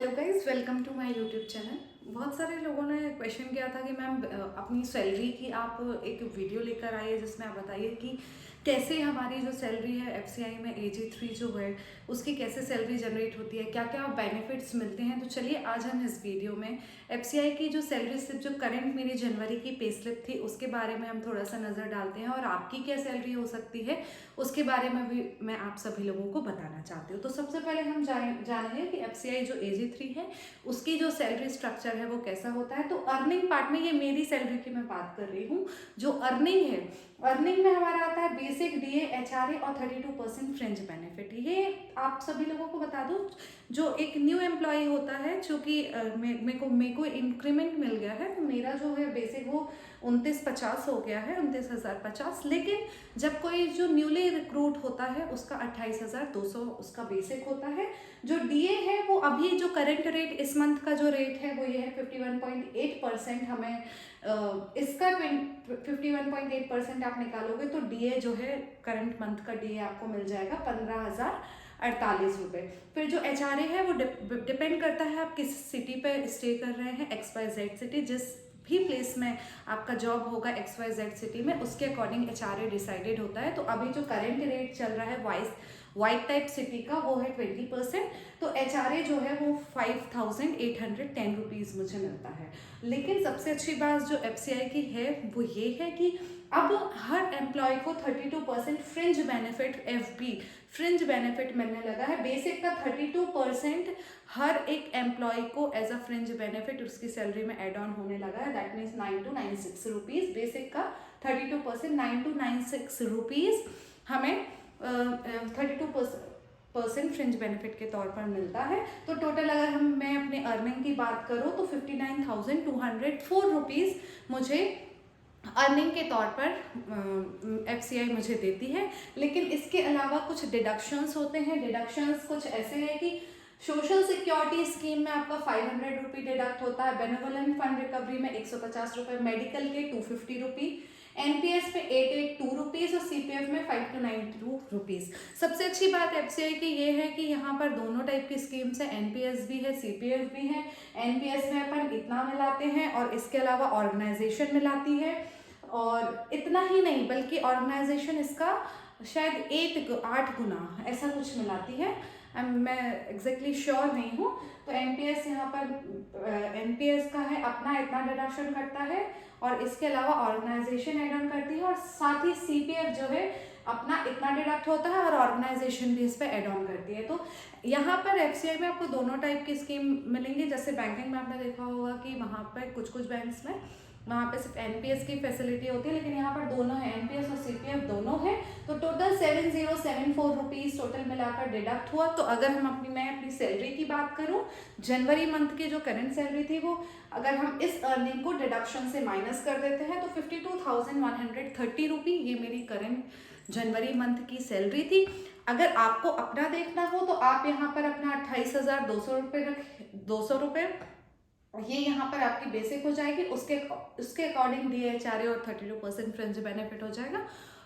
Hello guys, welcome to my YouTube channel. बहुत सारे लोगों ने क्वेश्चन किया था कि मैम अपनी सैलरी की आप एक वीडियो लेकर आइए जिसमें आप बताइए कि कैसे हमारी जो सैलरी है एफसीआई में AG3 जो है उसकी कैसे सैलरी जनरेट होती है, क्या क्या बेनिफिट्स मिलते हैं। तो चलिए आज हम इस वीडियो में एफसीआई की जो सैलरी स्लिप, जो करंट मेरी जनवरी की पे स्लिप थी, उसके बारे में हम थोड़ा सा नज़र डालते हैं और आपकी क्या सैलरी हो सकती है उसके बारे में भी मैं आप सभी लोगों को बताना चाहती हूँ। तो सबसे पहले हम जानेंगे कि एफसीआई जो AG3 है उसकी जो सैलरी स्ट्रक्चर है वो कैसा होता है। तो अर्निंग पार्ट में, ये मेरी सैलरी की मैं बात कर रही हूँ, जो अर्निंग है, अर्निंग में हमारा आता है बेसिक, डीए, एचआरए और 32% फ्रिंज बेनिफिट। ये आप सभी लोगों को बता दूं, जो एक न्यू एम्प्लॉय होता है, जो कि मेरे को इंक्रीमेंट मिल गया है, तो मेरा जो है बेसिक वो 2950 हो गया है, 29,050। लेकिन जब कोई जो न्यूली रिक्रूट होता है उसका 28,200 उसका बेसिक होता है। जो डीए है वो अभी जो करंट रेट, इस मंथ का जो रेट है वो ये है 51.8%। हमें इसका 51.8% आप निकालोगे तो डीए जो है करंट मंथ का डीए आपको मिल जाएगा 15,048 रुपये। फिर जो एचआरए है वो डिपेंड करता है आप किस सिटी पे स्टे कर रहे हैं, XYZ सिटी, जिस भी प्लेस में आपका जॉब होगा XYZ सिटी में, उसके अकॉर्डिंग एचआरए डिसाइडेड होता है। तो अभी जो करंट रेट चल रहा है वाइट टाइप सिटी का वो है 20%। तो एचआरए जो है वो 5,810 रुपीज़ मुझे मिलता है। लेकिन सबसे अच्छी बात जो एफसीआई की है वो ये है कि अब हर एम्प्लॉय को 32% fringe benefit, FB fringe benefit मिलने लगा है। बेसिक का 32% हर एक एम्प्लॉय को एज अ फ्रिंज बेनिफिट उसकी सैलरी में एड ऑन होने लगा है। दैट मीन्स 9296 रुपीज़ बेसिक का 32%, 9296 रुपीज़ हमें 32% फ्रिंज बेनिफिट के तौर पर मिलता है। तो टोटल अगर मैं अपने अर्निंग की बात करूँ तो 59,204 रुपीज़ मुझे अर्निंग के तौर पर एफसीआई मुझे देती है। लेकिन इसके अलावा कुछ डिडक्शंस होते हैं। डिडक्शंस कुछ ऐसे हैं कि सोशल सिक्योरिटी स्कीम में आपका 500 रुपी डिडक्ट होता है, बेनेवोलेंट फंड रिकवरी में 150 रुपये, मेडिकल के 250 रुपी, एनपीएस में 882 रुपीज़ और सीपीएफ में 5292 रुपीज़। सबसे अच्छी बात एफसीआई की ये है कि यहाँ पर दोनों टाइप की स्कीम्स है, एनपीएस भी है, सीपीएफ भी है। एनपीएस में अपन इतना मिलाते हैं और इसके अलावा ऑर्गेनाइजेशन मिलाती है, और इतना ही नहीं बल्कि ऑर्गेनाइजेशन इसका शायद 8 गुना ऐसा कुछ मिलाती है। मैं एग्जैक्टली श्योर नहीं हूँ। तो एनपीएस यहाँ पर एनपीएस का है अपना इतना डिडक्शन करता है और इसके अलावा ऑर्गेनाइजेशन एड ऑन करती है, और साथ ही सीपीएफ जो है अपना इतना डिडक्ट होता है और ऑर्गेनाइजेशन भी इस पर एड ऑन करती है। तो यहाँ पर एफसीआई में आपको दोनों टाइप की स्कीम मिलेंगी। जैसे बैंकिंग में आपने देखा होगा कि वहाँ पर कुछ बैंक्स में वहाँ पे सिर्फ एनपीएस की फैसिलिटी होती है, लेकिन यहाँ पर दोनों है, एनपीएस और सीपीएफ दोनों है। तो टोटल 7074 रुपीज़ टोटल मिलाकर डिडक्ट हुआ। तो अगर मैं अपनी सैलरी की बात करूँ, जनवरी मंथ की जो करंट सैलरी थी वो अगर हम इस अर्निंग को डिडक्शन से माइनस कर देते हैं तो 52,130 रुपी ये मेरी करंट जनवरी मंथ की सैलरी थी। अगर आपको अपना देखना हो तो आप यहाँ पर अपना 28,200 रुपये 200 रुपये ये यहाँ पर आपकी बेसिक हो जाएगी। उसके अकॉर्डिंग डीएचआरए और 32% फ्रिंज बेनिफिट हो जाएगा।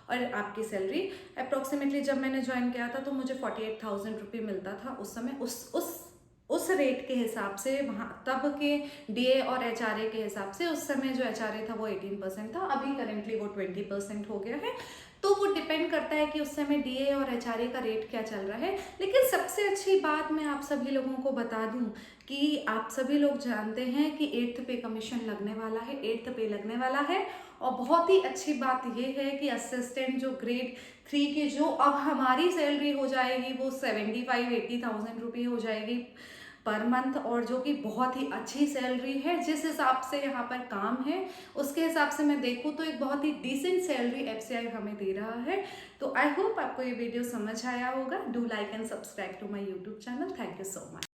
और आपकी सैलरी अप्रोक्सीमेटली, जब मैंने ज्वाइन किया था तो मुझे 48,000 रुपये मिलता था उस समय। उस रेट के हिसाब से, वहाँ तब के डीए और एचआरए के हिसाब से, उस समय जो एचआरए था वो 18% था, अभी करेंटली वो 20% हो गया है। तो वो डिपेंड करता है कि उस समय डीए और एचआरए का रेट क्या चल रहा है। लेकिन सबसे अच्छी बात मैं आप सभी लोगों को बता दूं कि आप सभी लोग जानते हैं कि 8th पे कमीशन लगने वाला है, 8th पे लगने वाला है। और बहुत ही अच्छी बात ये है कि असिस्टेंट जो ग्रेड 3 की जो अब हमारी सैलरी हो जाएगी वो 75-80,000 रुपये हो जाएगी पर मंथ, और जो कि बहुत ही अच्छी सैलरी है। जिस हिसाब से यहाँ पर काम है उसके हिसाब से मैं देखूँ तो एक बहुत ही डिसेंट सैलरी एफसीआई हमें दे रहा है। तो आई होप आपको ये वीडियो समझ आया होगा। Do like and subscribe to my YouTube channel. Thank you so much.